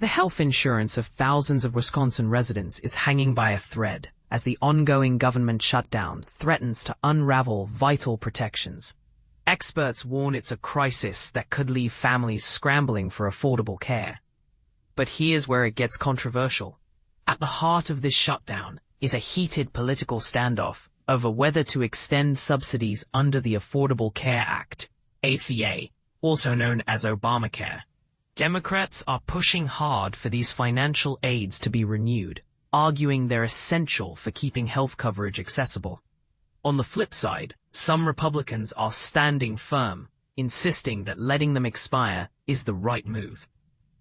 The health insurance of thousands of Wisconsin residents is hanging by a thread as the ongoing government shutdown threatens to unravel vital protections. Experts warn it's a crisis that could leave families scrambling for affordable care. But here's where it gets controversial. At the heart of this shutdown is a heated political standoff over whether to extend subsidies under the Affordable Care Act, ACA, also known as Obamacare. Democrats are pushing hard for these financial aids to be renewed, arguing they're essential for keeping health coverage accessible. On the flip side, some Republicans are standing firm, insisting that letting them expire is the right move.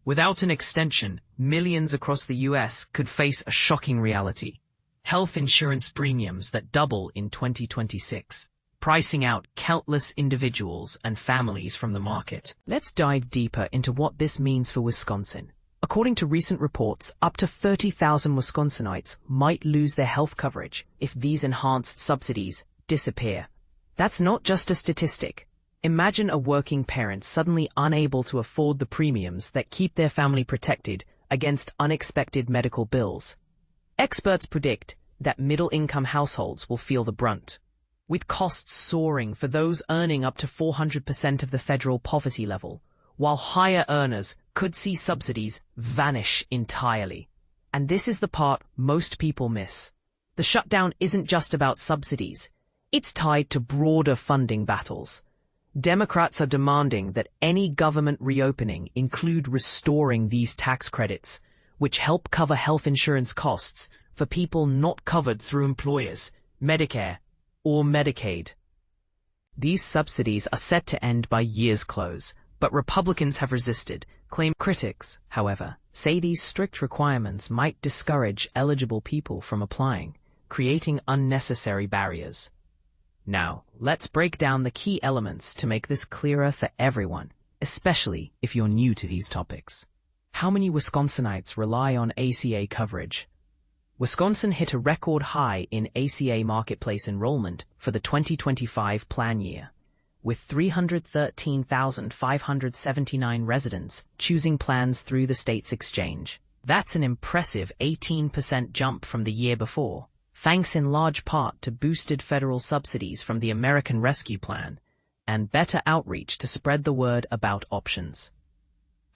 Without an extension, millions across the U.S. could face a shocking reality: health insurance premiums that double in 2026, pricing out countless individuals and families from the market. Let's dive deeper into what this means for Wisconsin. According to recent reports, up to 30,000 Wisconsinites might lose their health coverage if these enhanced subsidies disappear. That's not just a statistic. Imagine a working parent suddenly unable to afford the premiums that keep their family protected against unexpected medical bills. Experts predict that middle-income households will feel the brunt, with costs soaring for those earning up to 400% of the federal poverty level, while higher earners could see subsidies vanish entirely. And this is the part most people miss. The shutdown isn't just about subsidies. It's tied to broader funding battles. Democrats are demanding that any government reopening include restoring these tax credits, which help cover health insurance costs for people not covered through employers, Medicare, or Medicaid. These subsidies are set to end by year's close, but Republicans have resisted. Critics, however, say these strict requirements might discourage eligible people from applying, creating unnecessary barriers. Now, let's break down the key elements to make this clearer for everyone, especially if you're new to these topics. How many Wisconsinites rely on ACA coverage? Wisconsin hit a record high in ACA marketplace enrollment for the 2025 plan year, with 313,579 residents choosing plans through the state's exchange. That's an impressive 18% jump from the year before, thanks in large part to boosted federal subsidies from the American Rescue Plan and better outreach to spread the word about options.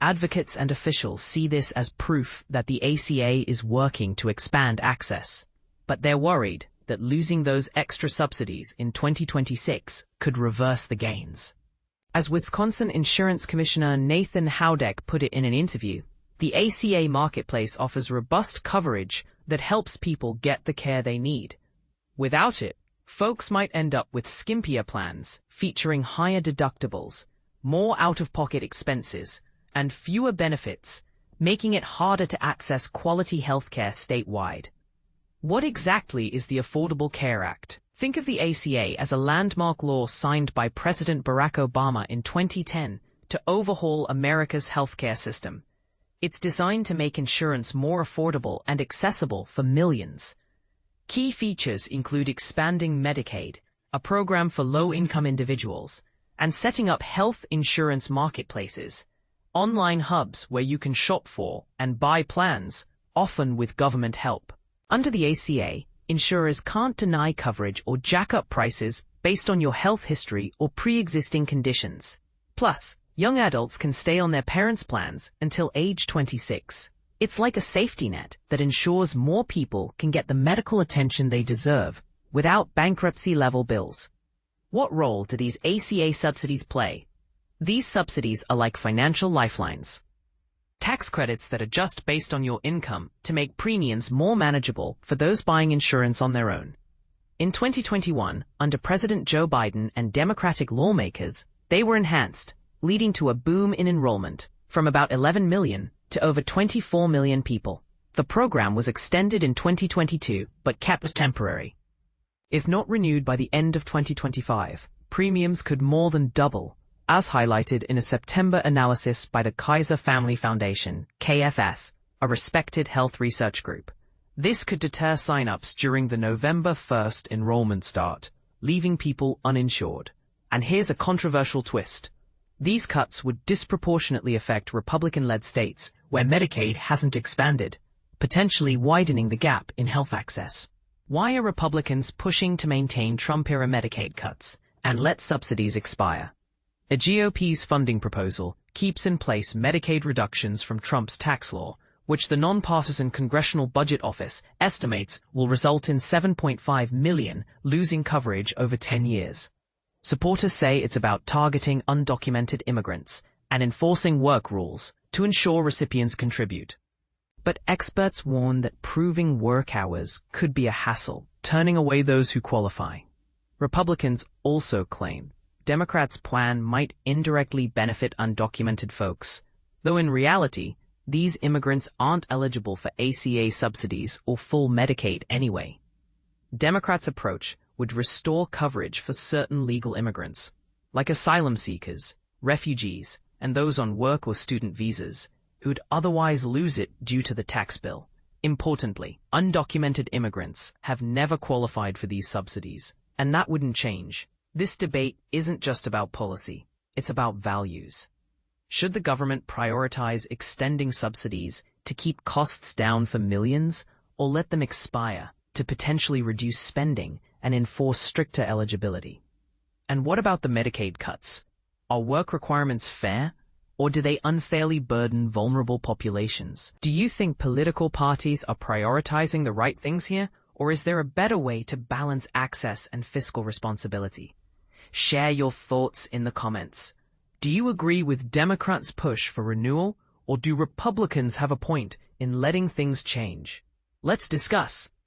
Advocates and officials see this as proof that the ACA is working to expand access, but they're worried that losing those extra subsidies in 2026 could reverse the gains. As Wisconsin Insurance Commissioner Nathan Howdeck put it in an interview, the ACA marketplace offers robust coverage that helps people get the care they need. Without it, folks might end up with skimpier plans featuring higher deductibles, more out-of-pocket expenses, and fewer benefits, making it harder to access quality healthcare statewide. What exactly is the Affordable Care Act? Think of the ACA as a landmark law signed by President Barack Obama in 2010 to overhaul America's healthcare system. It's designed to make insurance more affordable and accessible for millions. Key features include expanding Medicaid, a program for low-income individuals, and setting up health insurance marketplaces, online hubs where you can shop for and buy plans, often with government help. Under the ACA, insurers can't deny coverage or jack up prices based on your health history or pre-existing conditions. Plus, young adults can stay on their parents' plans until age 26. It's like a safety net that ensures more people can get the medical attention they deserve without bankruptcy-level bills. What role do these ACA subsidies play? These subsidies are like financial lifelines. Tax credits that adjust based on your income to make premiums more manageable for those buying insurance on their own. In 2021, under President Joe Biden and Democratic lawmakers, they were enhanced, leading to a boom in enrollment from about 11 million to over 24 million people. The program was extended in 2022 but kept as temporary. If not renewed by the end of 2025, premiums could more than double, as highlighted in a September analysis by the Kaiser Family Foundation, KFF, a respected health research group. This could deter sign-ups during the November 1st enrollment start, leaving people uninsured. And here's a controversial twist. These cuts would disproportionately affect Republican-led states where Medicaid hasn't expanded, potentially widening the gap in health access. Why are Republicans pushing to maintain Trump-era Medicaid cuts and let subsidies expire? The GOP's funding proposal keeps in place Medicaid reductions from Trump's tax law, which the nonpartisan Congressional Budget Office estimates will result in 7.5 million losing coverage over 10 years. Supporters say it's about targeting undocumented immigrants and enforcing work rules to ensure recipients contribute. But experts warn that proving work hours could be a hassle, turning away those who qualify. Republicans also claim Democrats' plan might indirectly benefit undocumented folks, though in reality, these immigrants aren't eligible for ACA subsidies or full Medicaid anyway. Democrats' approach would restore coverage for certain legal immigrants, like asylum seekers, refugees, and those on work or student visas, who'd otherwise lose it due to the tax bill. Importantly, undocumented immigrants have never qualified for these subsidies, and that wouldn't change. This debate isn't just about policy, it's about values. Should the government prioritize extending subsidies to keep costs down for millions, or let them expire to potentially reduce spending and enforce stricter eligibility? And what about the Medicaid cuts? Are work requirements fair, or do they unfairly burden vulnerable populations? Do you think political parties are prioritizing the right things here, or is there a better way to balance access and fiscal responsibility? Share your thoughts in the comments. Do you agree with Democrats' push for renewal, or do Republicans have a point in letting things change? Let's discuss.